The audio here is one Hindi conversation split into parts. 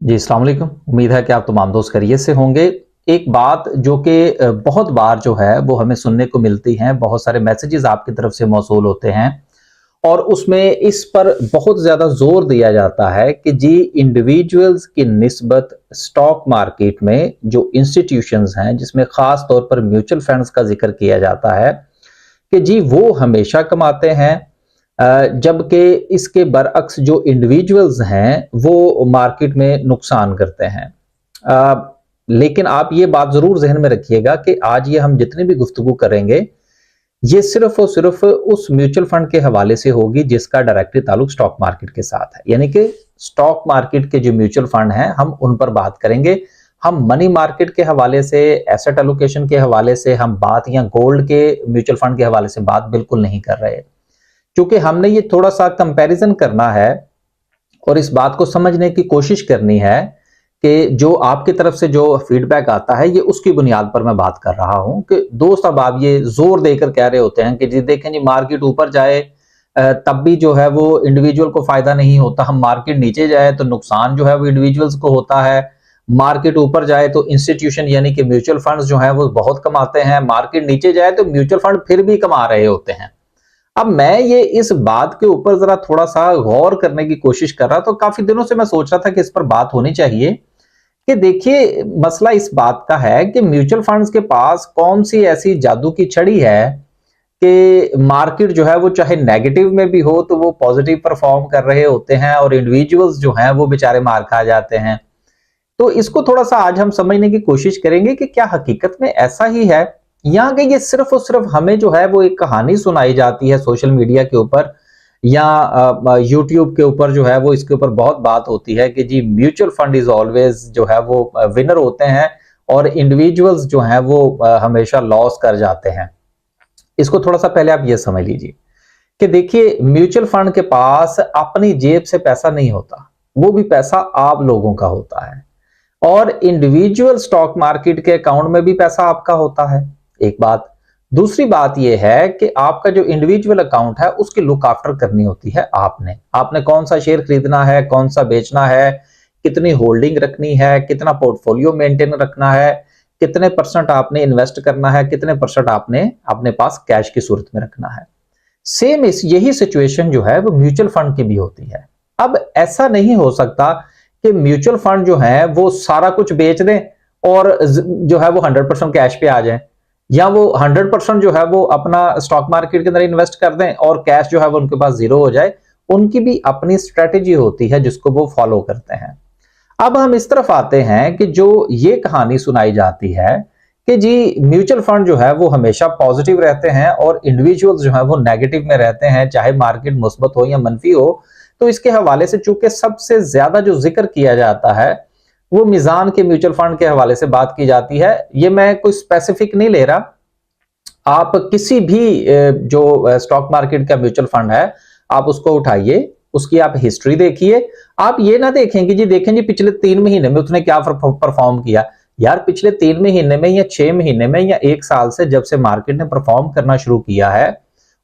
जी, अस्सलाम वालेकुम। उम्मीद है कि आप तमाम दोस्त खैरियत से होंगे। एक बात जो कि बहुत बार जो है वो हमें सुनने को मिलती है, बहुत सारे मैसेजेस आपकी तरफ से मौसूल होते हैं और उसमें इस पर बहुत ज़्यादा ज़ोर दिया जाता है कि जी इंडिविजुअल्स की निस्बत स्टॉक मार्केट में जो इंस्टीट्यूशंस हैं, जिसमें ख़ास तौर पर म्यूचुअल फंड्स का ज़िक्र किया जाता है कि जी वो हमेशा कमाते हैं, जबकि इसके बरअक्स जो इंडिविजुअल्स हैं वो मार्केट में नुकसान करते हैं। लेकिन आप ये बात ज़रूर ज़हन में रखिएगा कि आज ये हम जितनी भी गुफ्तगू करेंगे, ये सिर्फ़ और सिर्फ़ उस म्यूचुअल फंड के हवाले से होगी जिसका डायरेक्टली ताल्लुक स्टॉक मार्केट के साथ है। यानी कि स्टॉक मार्केट के जो म्यूचुअल फंड हैं, हम उन पर बात करेंगे। हम मनी मार्केट के हवाले से, एसेट एलोकेशन के हवाले से हम बात या गोल्ड के म्यूचुअल फंड के हवाले से बात बिल्कुल नहीं कर रहे। क्योंकि हमने ये थोड़ा-सा कंपैरिज़न करना है और इस बात को समझने की कोशिश करनी है कि जो आपकी तरफ से जो फीडबैक आता है, ये उसकी बुनियाद पर मैं बात कर रहा हूं कि दोस्त अब आप ये जोर देकर कह रहे होते हैं कि जी देखें जी मार्केट ऊपर जाए तब भी जो है वो इंडिविजुअल को फायदा नहीं होता, हम मार्केट नीचे जाए तो नुकसान जो है वो इंडिविजुअल्स को होता है, मार्केट ऊपर जाए तो इंस्टीट्यूशन यानी कि म्यूचुअल फंड्स जो है वो बहुत कमाते हैं, मार्केट नीचे जाए तो म्यूचुअल फंड फिर भी कमा रहे होते हैं। अब मैं ये इस बात के ऊपर जरा थोड़ा-सा गौर करने की कोशिश कर रहा, तो काफ़ी दिनों से मैं सोच रहा था कि इस पर बात होनी चाहिए कि देखिए मसला इस बात का है कि म्यूचुअल फंड्स के पास कौन-सी ऐसी जादू की छड़ी है कि मार्केट जो है वो चाहे नेगेटिव में भी हो तो वो पॉजिटिव परफॉर्म कर रहे होते हैं और इंडिविजुअल्स जो हैं वो बेचारे मार खा जाते हैं। तो इसको थोड़ा-सा आज हम समझने की कोशिश करेंगे कि क्या हकीकत में ऐसा ही है या कि ये सिर्फ और सिर्फ हमें जो है वो एक कहानी सुनाई जाती है सोशल मीडिया के ऊपर या यूट्यूब के ऊपर जो है वो इसके ऊपर बहुत बात होती है कि जी म्यूचुअल फंड इज ऑलवेज जो है वो विनर होते हैं और इंडिविजुअल्स जो हैं वो हमेशा लॉस कर जाते हैं। इसको थोड़ा-सा पहले आप ये समझ लीजिए कि देखिए म्यूचुअल फंड के पास अपनी जेब से पैसा नहीं होता, वो भी पैसा आप लोगों का होता है और इंडिविजुअल स्टॉक मार्केट के अकाउंट में भी पैसा आपका होता है, एक बात। दूसरी बात यह है कि आपका जो इंडिविजुअल अकाउंट है उसकी लुक आफ्टर करनी होती है आपने। आपने कौन सा शेयर खरीदना है, कौन सा बेचना है, कितनी होल्डिंग रखनी है, कितना पोर्टफोलियो मेंटेन रखना है, कितने परसेंट आपने इन्वेस्ट करना है, कितने परसेंट आपने अपने पास कैश की सूरत में रखना है। सेम इस यही सिचुएशन जो है वो म्यूचुअल फंड की भी होती है। अब ऐसा नहीं हो सकता कि म्यूचुअल फंड जो है वो सारा कुछ बेच दें और जो है वो 100% कैश पे आ जाए या वो 100% जो है वो अपना स्टॉक मार्केट के अंदर इन्वेस्ट कर दें और कैश जो है वो उनके पास जीरो हो जाए। उनकी भी अपनी स्ट्रेटेजी होती है जिसको वो फॉलो करते हैं। अब हम इस तरफ आते हैं कि जो ये कहानी सुनाई जाती है कि जी म्यूचुअल फंड जो है वो हमेशा पॉजिटिव रहते हैं और इंडिविजुअल्स जो है वो नेगेटिव में रहते हैं, चाहे मार्केट मुस्बत हो या मनफी हो। तो इसके हवाले से चूंकि सबसे ज्यादा जो जिक्र किया जाता है वो मिजान के म्यूचुअल फंड के हवाले से बात की जाती है। ये मैं कोई स्पेसिफिक नहीं ले रहा, आप किसी भी जो स्टॉक मार्केट का म्यूचुअल फंड है आप उसको उठाइए, उसकी आप हिस्ट्री देखिए। आप ये ना देखें कि जी देखें जी पिछले 3 महीने में उसने क्या परफॉर्म किया। यार पिछले 3 महीने में या 6 महीने में या 1 साल से जब से मार्केट ने परफॉर्म करना शुरू किया है,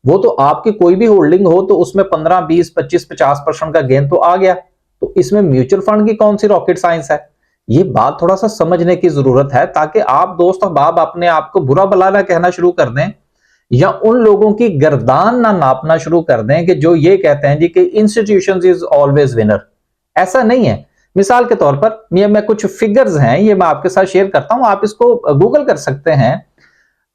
वो तो आपकी कोई भी होल्डिंग हो तो उसमें 15, 20, 25, 50% का गेन तो आ गया। तो इसमें म्यूचुअल फंड की कौन सी रॉकेट साइंस है। ये बात थोड़ा सा समझने की जरूरत है ताकि आप दोस्त अहबाब अपने आप को बुरा भला ना कहना शुरू कर दें या उन लोगों की गर्दान ना नापना शुरू कर दें कि जो ये कहते हैं जी कि इंस्टीट्यूशंस इज ऑलवेज विनर। ऐसा नहीं है। मिसाल के तौर पर मैं कुछ फिगर्स हैं ये मैं आपके साथ शेयर करता हूं, आप इसको गूगल कर सकते हैं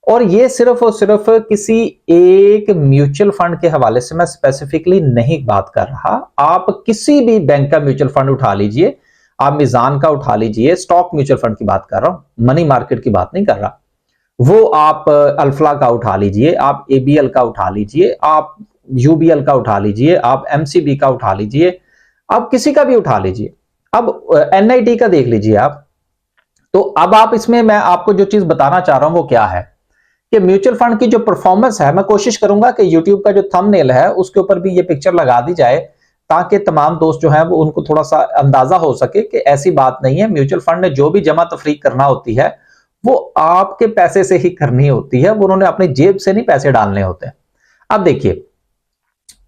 और ये सिर्फ और सिर्फ किसी एक म्यूचुअल फंड के हवाले से मैं स्पेसिफिकली नहीं बात कर रहा। आप किसी भी बैंक का म्यूचुअल फंड उठा लीजिए, आप मिजान का उठा लीजिए, स्टॉक म्यूचुअल फंड की बात कर रहा हूं, मनी मार्केट की बात नहीं कर रहा। वो आप अल्फला का उठा लीजिए, आप एबीएल का उठा लीजिए, आप यूबीएल का उठा लीजिए, आप एमसीबी का उठा लीजिए, आप किसी का भी उठा लीजिए। अब एनआईटी का देख लीजिए आप। तो अब आप इसमें मैं आपको जो चीज बताना चाह रहा हूं वो क्या है कि म्यूचुअल फंड की जो परफॉर्मेंस है, मैं कोशिश करूंगा कि यूट्यूब का जो थंबनेल है उसके ऊपर भी ये पिक्चर लगा दी जाए ताकि तमाम दोस्त जो हैं वो उनको थोड़ा सा अंदाजा हो सके कि ऐसी बात नहीं है। म्यूचुअल फंड ने जो भी जमा तफरीक करना होती है वो आपके पैसे से ही करनी होती है, वो उन्होंने अपनी जेब से नहीं पैसे डालने होते। अब देखिए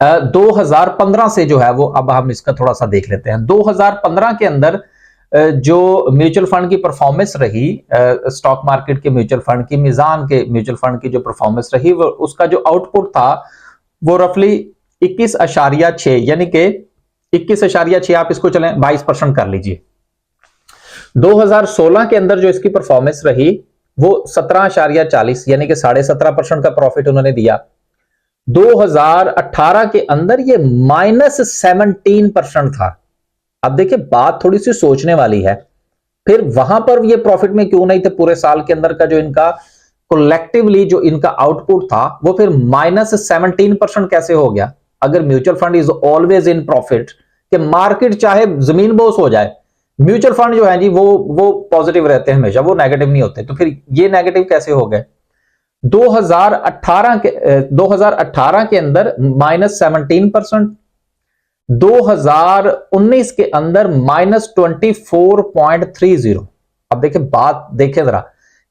2015 से जो है वो, अब हम इसका थोड़ा सा देख लेते हैं। 2015 के अंदर जो म्यूचुअल फंड की परफॉर्मेंस रही, स्टॉक मार्केट के म्यूचुअल फंड की, मिजान के म्यूचुअल फंड की जो परफॉर्मेंस रही, वो उसका जो आउटपुट था वो रफली 21.6, यानी कि 21.6 आप इसको चलें 22% कर लीजिए। 2016 के अंदर जो इसकी परफॉर्मेंस रही वो 17.40, यानी कि 17.5% का प्रॉफिट उन्होंने दिया। 2018 के अंदर ये -17% था। अब देखिए बात थोड़ी सी सोचने वाली है, फिर वहां पर ये प्रॉफिट में क्यों नहीं थे? पूरे साल के अंदर का जो इनका कलेक्टिवली जो इनका आउटपुट था वो फिर -17% कैसे हो गया? अगर mutual fund is always in profit, कि मार्केट चाहे जमीन बोस हो जाए, म्यूचुअल फंड जो है जी वो पॉजिटिव रहते हैं हमेशा, वो नेगेटिव नहीं होते, तो फिर ये नेगेटिव कैसे हो गए? 2018 के अंदर -17%, 2019 के अंदर -24.30। अब देखिए बात देखें जरा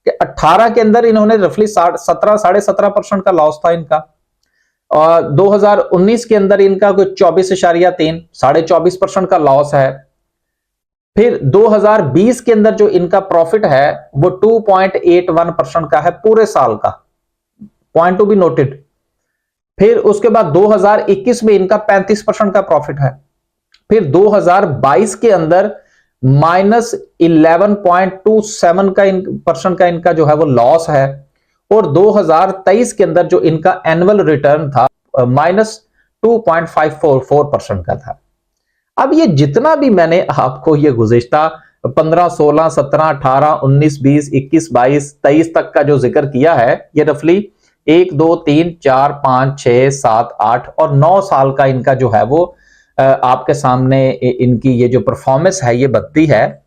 कि 18 के अंदर इन्होंने रफली 17.5% का लॉस था इनका, और 2019 के अंदर इनका कोई 24.3, 24.5% का लॉस है। फिर 2020 के अंदर जो इनका प्रॉफिट है वो 2.81% का है पूरे साल का, पॉइंट टू बी नोटेड। फिर उसके बाद 2021 में इनका 35% का प्रॉफिट है। फिर 2022 के अंदर -11.27 का इनका जो है वो लॉस है, और 2023 के अंदर जो इनका एनुअल रिटर्न था -2.544% का था। अब ये जितना भी मैंने आपको ये गुज़िश्ता 15, 16, 17, 18, 19, 20, 21, 22, 23 तक का जो जिक्र किया है, ये रफली 1, 2, 3, 4, 5, 6, 7, 8 और 9 साल का इनका जो है वो आपके सामने इनकी ये जो परफॉर्मेंस है ये बनती है।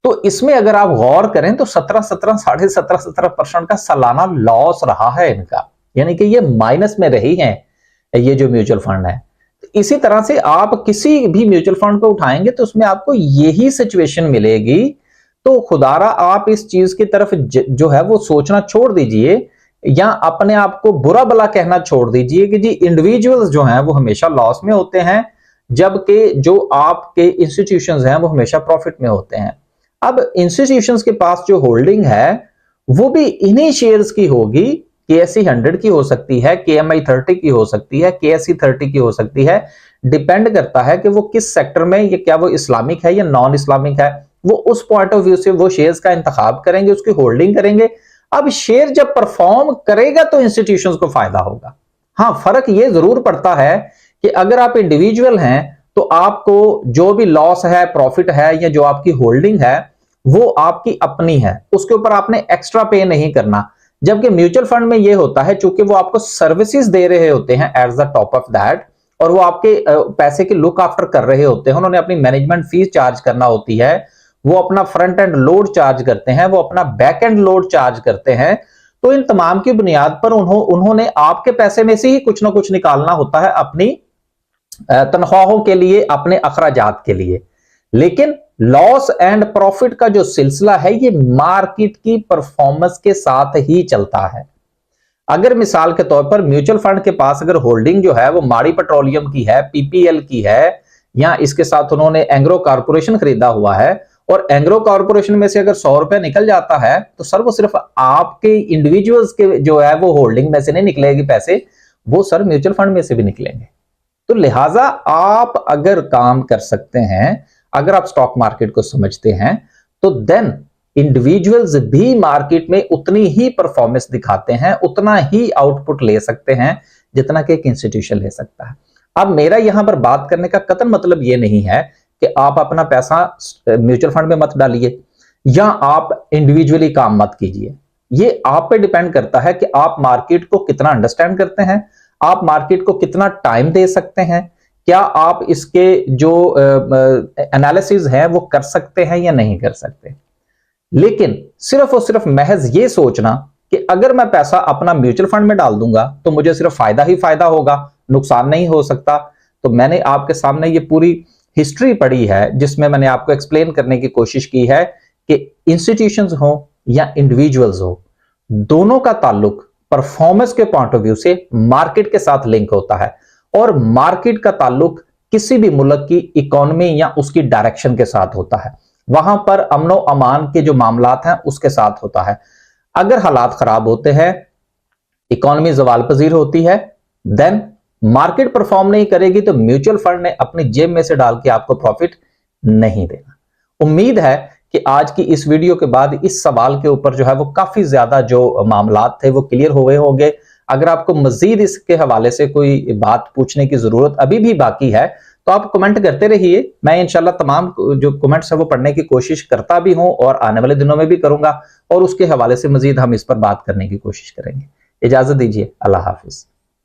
तो इसमें अगर आप गौर करें तो 17% का सालाना लॉस रहा है इनका, यानी कि ये माइनस में रही हैं ये जो म्यूचुअल फंड है। इसी तरह से आप किसी भी म्यूचुअल फंड को उठाएंगे तो उसमें आपको यही सिचुएशन मिलेगी। तो खुदारा आप इस चीज की तरफ जो है वो सोचना छोड़ दीजिए, या अपने आप को बुरा भला कहना छोड़ दीजिए कि जी इंडिविजुअल्स जो हैं वो हमेशा लॉस में होते हैं, जबकि जो आपके इंस्टीट्यूशंस हैं वो हमेशा प्रॉफिट में होते हैं। अब इंस्टीट्यूशंस के पास जो होल्डिंग है वो भी इन्हीं शेयर्स की होगी, KSE 100 की हो सकती है, KMI 30 की हो सकती है, KSE 30 की हो सकती है। डिपेंड करता है कि वो किस सेक्टर में, ये क्या वो इस्लामिक है या नॉन इस्लामिक है, वो उस पॉइंट ऑफ व्यू से वो शेयर्स का इंतखाब करेंगे, उसकी होल्डिंग करेंगे। अब शेयर जब परफॉर्म करेगा तो इंस्टीट्यूशंस को फायदा होगा। हाँ, फर्क ये जरूर पड़ता है कि अगर आप इंडिविजुअल हैं तो आपको जो भी लॉस है, प्रॉफिट है, या जो आपकी होल्डिंग है वो आपकी अपनी है, उसके ऊपर आपने एक्स्ट्रा पे नहीं करना। जबकि म्यूचुअल फंड में ये होता है, चूंकि वो आपको सर्विसेज दे रहे होते हैं as the top of that, और वो आपके पैसे की लुक आफ्टर कर रहे होते हैं, उन्होंने अपनी मैनेजमेंट फीस चार्ज करना होती है, वो अपना फ्रंट एंड लोड चार्ज करते हैं, वो अपना बैक एंड लोड चार्ज करते हैं। तो इन तमाम की बुनियाद पर उन्होंने आपके पैसे में से ही कुछ ना कुछ निकालना होता है अपनी तनख्वाहों के लिए, अपने अखराजात के लिए। लेकिन लॉस एंड प्रॉफिट का जो सिलसिला है ये मार्केट की परफॉर्मेंस के साथ ही चलता है। अगर मिसाल के तौर पर म्यूचुअल फंड के पास अगर होल्डिंग जो है वो माड़ी पेट्रोलियम की है, PPL की है, या इसके साथ उन्होंने एंग्रो कॉर्पोरेशन खरीदा हुआ है, और एंग्रो कॉर्पोरेशन में से अगर 100 रुपए निकल जाता है तो सर वो सिर्फ आपके इंडिविजुअल्स के जो है वो होल्डिंग में से नहीं निकलेगी पैसे, वो सर म्यूचुअल फंड में से भी निकलेंगे। तो लिहाजा आप अगर काम कर सकते हैं, अगर आप स्टॉक मार्केट को समझते हैं, तो देन इंडिविजुअल्स भी मार्केट में उतनी ही परफॉर्मेंस दिखाते हैं, उतना ही आउटपुट ले सकते हैं जितना कि एक इंस्टीट्यूशन ले सकता है। अब मेरा यहां पर बात करने का कतई मतलब यह नहीं है कि आप अपना पैसा म्यूचुअल फंड में मत डालिए या आप इंडिविजुअली काम मत कीजिए। ये आप पे डिपेंड करता है कि आप मार्केट को कितना अंडरस्टैंड करते हैं, आप मार्केट को कितना टाइम दे सकते हैं, क्या आप इसके जो एनालिसिस है वो कर सकते हैं या नहीं कर सकते। लेकिन सिर्फ और सिर्फ महज ये सोचना कि अगर मैं पैसा अपना म्यूचुअल फंड में डाल दूंगा तो मुझे सिर्फ फायदा ही फायदा होगा, नुकसान नहीं हो सकता। तो मैंने आपके सामने ये पूरी हिस्ट्री पढ़ी है जिसमें मैंने आपको एक्सप्लेन करने की कोशिश की है कि इंस्टीट्यूशंस हो या इंडिविजुअल्स हो, दोनों का ताल्लुक परफॉर्मेंस के पॉइंट ऑफ व्यू से मार्केट के साथ लिंक होता है, और मार्केट का ताल्लुक किसी भी मुल्क की इकोनॉमी या उसकी डायरेक्शन के साथ होता है। वहां पर अमनो अमान के जो मामलात हैं उसके साथ होता है। अगर हालात खराब होते हैं, इकोनॉमी जवाल पजीर होती है, देन मार्केट परफॉर्म नहीं करेगी तो म्यूचुअल फंड ने अपनी जेब में से डाल के आपको प्रॉफिट नहीं देना। उम्मीद है कि आज की इस वीडियो के बाद इस सवाल के ऊपर जो है वो काफी ज्यादा जो मामलात थे वो क्लियर हो गए होंगे। अगर आपको मजीद इसके हवाले से कोई बात पूछने की जरूरत अभी भी बाकी है तो आप कमेंट करते रहिए। मैं इंशाल्लाह तमाम जो कमेंट्स है वो पढ़ने की कोशिश करता भी हूं और आने वाले दिनों में भी करूंगा, और उसके हवाले से मजीद हम इस पर बात करने की कोशिश करेंगे। इजाजत दीजिए, अल्लाह हाफिज।